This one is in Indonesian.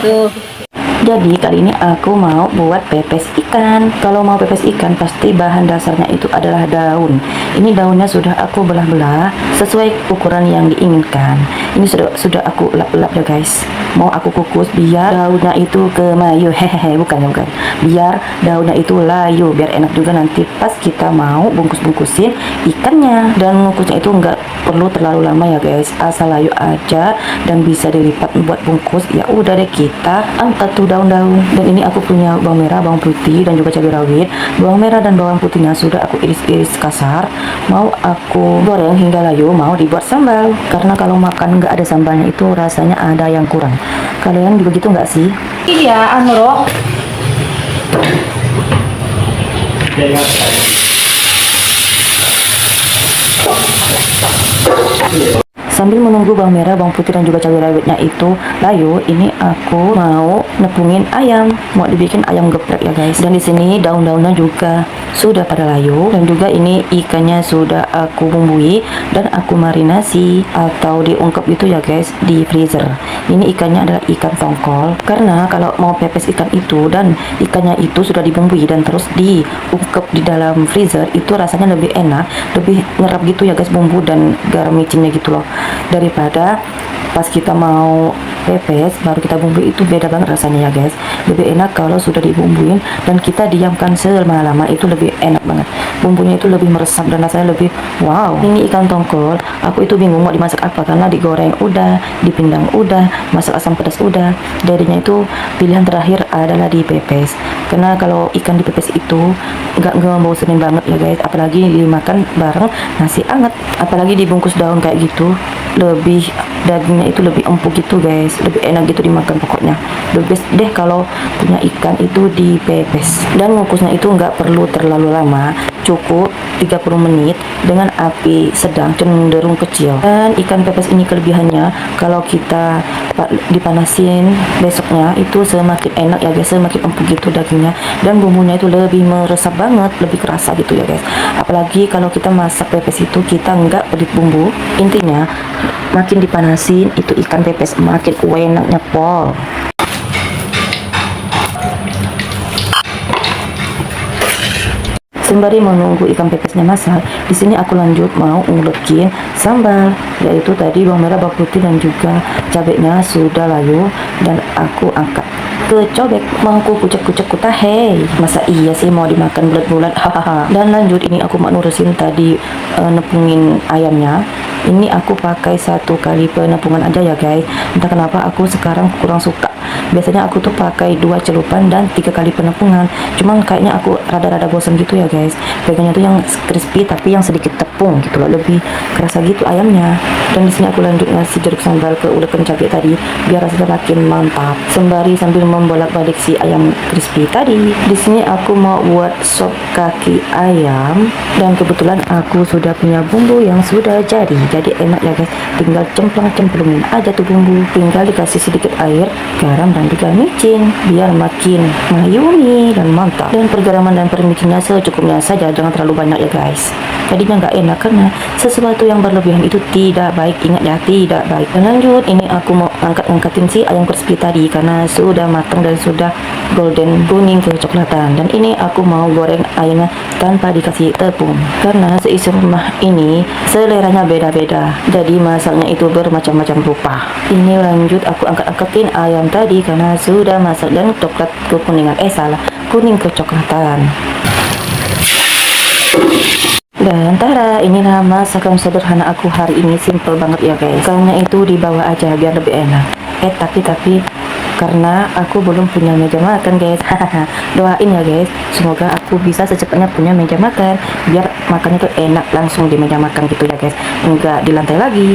Tuh. Jadi kali ini aku mau buat pepes ikan. Kalau mau pepes ikan pasti bahan dasarnya itu adalah daun. Ini daunnya sudah aku belah-belah sesuai ukuran yang diinginkan. Ini sudah aku lap-lap ya guys. Mau aku kukus biar daunnya itu kemayu. Hehehe, bukan. Biar daunnya itu layu, biar enak juga nanti pas kita mau bungkus-bungkusin ikannya. Dan ngukusnya itu enggak perlu terlalu lama ya guys. Asal layu aja dan bisa dilipat buat bungkus. Ya udah deh, kita angkat tuh daun-daun. Dan ini aku punya bawang merah, bawang putih, dan juga cabai rawit. Bawang merah dan bawang putihnya sudah aku iris-iris kasar. Mau aku goreng hingga layu, mau dibuat sambal. Karena kalau makan nggak ada sambalnya itu rasanya ada yang kurang. Kalian juga gitu nggak sih? Iya, anu Rok. Sambil menunggu bawang merah, bawang putih, dan juga cabai rawitnya itu layu, ini aku mau nepungin ayam. Mau dibikin ayam geprek ya guys. Dan di sini daun-daunnya juga sudah pada layu, dan juga ini ikannya sudah aku bumbui dan aku marinasi atau diungkep itu ya guys di freezer. Ini ikannya adalah ikan tongkol. Karena kalau mau pepes ikan itu dan ikannya itu sudah dibumbui dan terus diungkep di dalam freezer, itu rasanya lebih enak, lebih ngerap gitu ya guys bumbu dan garam micinnya gitu loh, daripada pas kita mau pepes baru kita bumbui. Itu beda banget rasanya ya guys. Lebih enak kalau sudah dibumbuin dan kita diamkan selama-lama, itu lebih enak banget. Bumbunya itu lebih meresap dan rasanya lebih wow. Ini ikan tongkol, aku itu bingung mau dimasak apa, karena digoreng udah, dipindang udah, masak asam pedas udah. Jadinya itu pilihan terakhir adalah dipepes. Karena kalau ikan dipepes itu nggak ngebosenin banget ya guys, apalagi dimakan bareng nasi anget, apalagi dibungkus daun kayak gitu. Lebih dagingnya itu lebih empuk gitu guys, lebih enak gitu dimakan. Pokoknya the best deh kalau punya ikan itu dipepes. Dan ngukusnya itu nggak perlu terlalu lama, cukup 30 menit dengan api sedang cenderung kecil. Dan ikan pepes ini kelebihannya kalau kita dipanasin besoknya itu semakin enak ya guys, semakin empuk gitu dagingnya, dan bumbunya itu lebih meresap banget, lebih kerasa gitu ya guys. Apalagi kalau kita masak pepes itu kita nggak pelit bumbu. Intinya makin dipanasin itu ikan pepes makin enaknya pol. Sembari menunggu ikan pepesnya masak, di sini aku lanjut mau ngulekin sambal, yaitu tadi bawang merah, bawang putih, dan juga cabenya sudah layu dan aku angkat ke cobek. Mangku kucek-kucek kutahe, masa iya sih mau dimakan bulat-bulat, hahaha. Dan lanjut ini aku mau nurusin tadi nepungin ayamnya. Ini aku pakai 1 kali penepungan aja ya guys. Entah kenapa aku sekarang kurang suka. Biasanya aku tuh pakai 2 celupan dan 3 kali penepungan. Cuman kayaknya aku rada-rada bosan gitu ya guys. Pengennya tuh yang crispy tapi yang sedikit tepung gitu loh, lebih kerasa gitu ayamnya. Dan di sini aku lanjut ngasih jeruk sambal ke ulekan cabai tadi biar rasanya makin mantap. Sembari sambil membolak-balik si ayam crispy tadi. Di sini aku mau buat sop kaki ayam dan kebetulan aku sudah punya bumbu yang sudah jadi. Jadi enak ya guys, tinggal cemplung-cemplungin aja tuh bumbu, tinggal dikasih sedikit air, garam, dan juga micin biar makin mayumi dan mantap. Dan pergaraman dan permicinnya secukupnya saja, jangan terlalu banyak ya guys, jadinya nggak enak. Karena sesuatu yang berlebihan itu tidak baik, ingat ya, tidak baik. Dan lanjut ini aku mau angkatin si ayam crispy tadi karena sudah matang dan sudah golden kuning kecoklatan. Dan ini aku mau goreng ayamnya tanpa dikasih tepung karena seisi rumah ini seleranya beda-beda, jadi masaknya itu bermacam-macam rupa. Ini lanjut aku angkat-angkatin ayam tadi karena sudah masak dan coklat kekuningan, kuning kecoklatan. Dan tada, inilah masakan sederhana aku hari ini, simple banget ya guys. Karena itu dibawa aja biar lebih enak. Tapi karena aku belum punya meja makan guys. Doain ya guys, semoga aku bisa secepatnya punya meja makan biar makannya tuh enak langsung di meja makan gitu ya guys, enggak di lantai lagi.